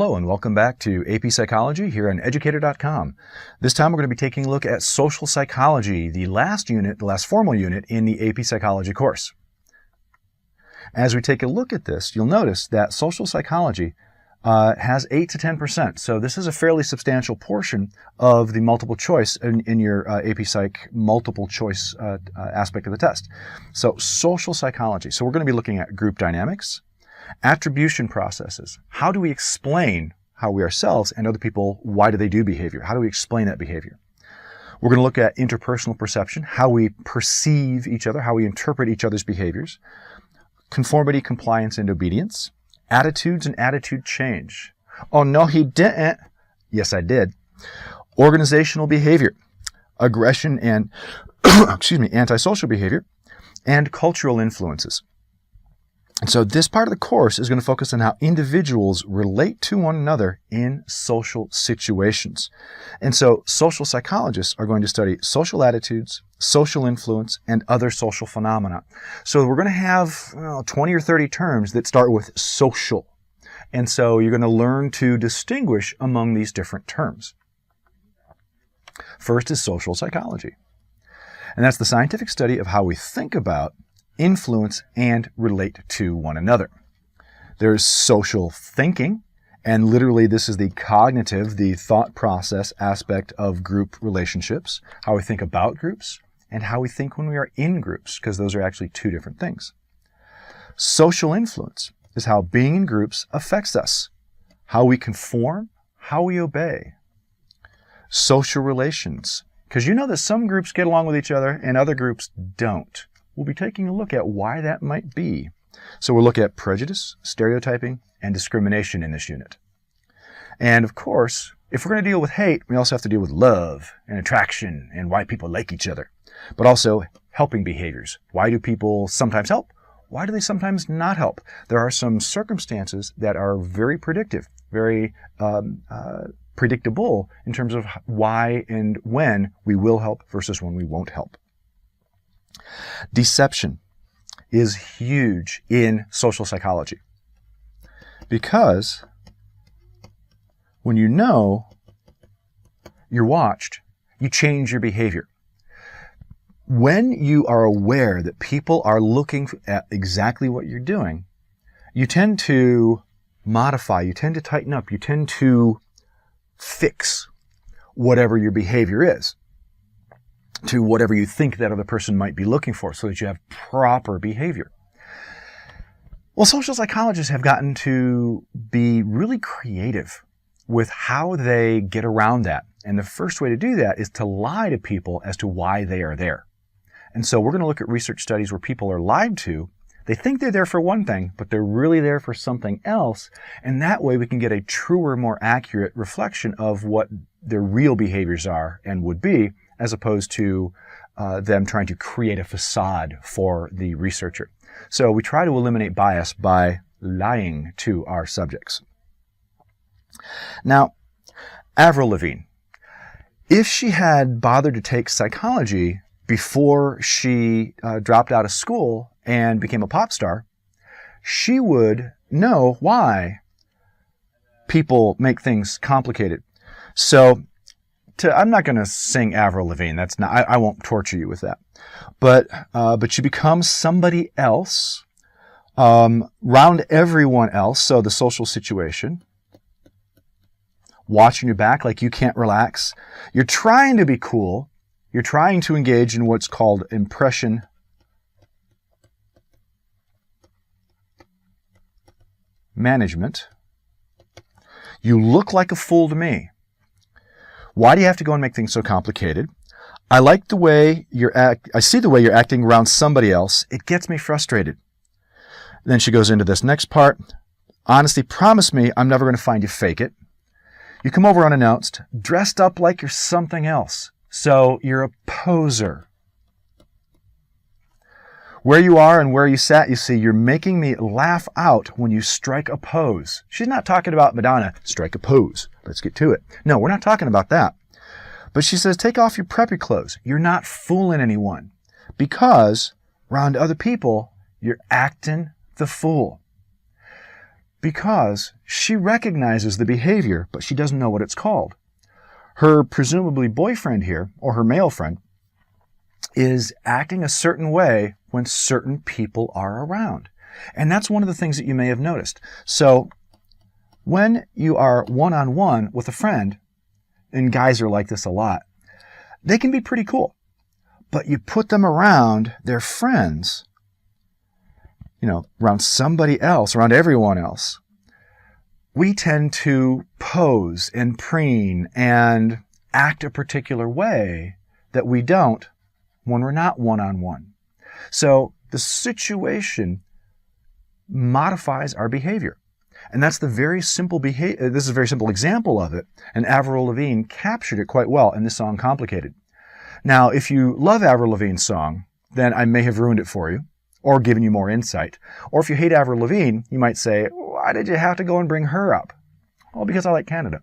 Hello and welcome back to AP Psychology here on Educator.com. This time we're going to be taking a look at social psychology, the last formal unit in the AP Psychology course. As we take a look at this, you'll notice that social psychology has 8 to 10%. So this is a fairly substantial portion of the multiple choice in your AP Psych multiple choice aspect of the test. So social psychology. So we're going to be looking at group dynamics, attribution processes. How do we explain how we ourselves and other people, why do they do behavior? How do we explain that behavior? We're going to look at interpersonal perception, how we perceive each other, how we interpret each other's behaviors, conformity, compliance, and obedience, attitudes and attitude change. Oh, no, he didn't. Yes, I did. Organizational behavior, aggression and, antisocial behavior, and cultural influences. And so this part of the course is going to focus on how individuals relate to one another in social situations. And so social psychologists are going to study social attitudes, social influence, and other social phenomena. So we're going to have 20 or 30 terms that start with social. And so you're going to learn to distinguish among these different terms. First is social psychology. And that's the scientific study of how we think about, influence, and relate to one another. There's social thinking, and literally this is the cognitive, the thought process aspect of group relationships, how we think about groups, and how we think when we are in groups, because those are actually two different things. Social influence is how being in groups affects us, how we conform, how we obey. Social relations, because you know that some groups get along with each other and other groups don't. We'll be taking a look at why that might be. So we'll look at prejudice, stereotyping, and discrimination in this unit. And of course, if we're going to deal with hate, we also have to deal with love and attraction and why people like each other. But also helping behaviors. Why do people sometimes help? Why do they sometimes not help? There are some circumstances that are very predictive, very predictable in terms of why and when we will help versus when we won't help. Deception is huge in social psychology because when you know you're watched, you change your behavior. When you are aware that people are looking at exactly what you're doing, you tend to modify, you tend to tighten up, you tend to fix whatever your behavior is to whatever you think that other person might be looking for so that you have proper behavior. Well, social psychologists have gotten to be really creative with how they get around that. And the first way to do that is to lie to people as to why they are there. And so we're going to look at research studies where people are lied to. They think they're there for one thing, but they're really there for something else. And that way we can get a truer, more accurate reflection of what their real behaviors are and would be, as opposed to them trying to create a facade for the researcher. So we try to eliminate bias by lying to our subjects. Now, Avril Lavigne, if she had bothered to take psychology before she dropped out of school and became a pop star, she would know why people make things complicated. So I'm not going to sing Avril Lavigne. That's not. I won't torture you with that. But you become somebody else, round everyone else. So the social situation, watching your back like you can't relax. You're trying to be cool. You're trying to engage in what's called impression management. You look like a fool to me. Why do you have to go and make things so complicated? I like the way I see the way you're acting around somebody else. It gets me frustrated. Then she goes into this next part. Honesty, promise me I'm never going to find you fake it. You come over unannounced, dressed up like you're something else. So you're a poser. Where you are and where you sat, you see, you're making me laugh out when you strike a pose. She's not talking about Madonna, strike a pose. Let's get to it. No, we're not talking about that. But she says, take off your preppy clothes. You're not fooling anyone. Because around other people, you're acting the fool. because she recognizes the behavior, but she doesn't know what it's called. Her presumably boyfriend here, or her male friend, is acting a certain way when certain people are around. And that's one of the things that you may have noticed. So when you are one-on-one with a friend, and guys are like this a lot, they can be pretty cool. But you put them around their friends, around somebody else, around everyone else, we tend to pose and preen and act a particular way that we don't when we're not one-on-one. So the situation modifies our behavior. And that's the very simple behavior. This is a very simple example of it. And Avril Lavigne captured it quite well in the song Complicated. Now, if you love Avril Lavigne's song, then I may have ruined it for you or given you more insight. Or if you hate Avril Lavigne, you might say, why did you have to go and bring her up? Well, because I like Canada.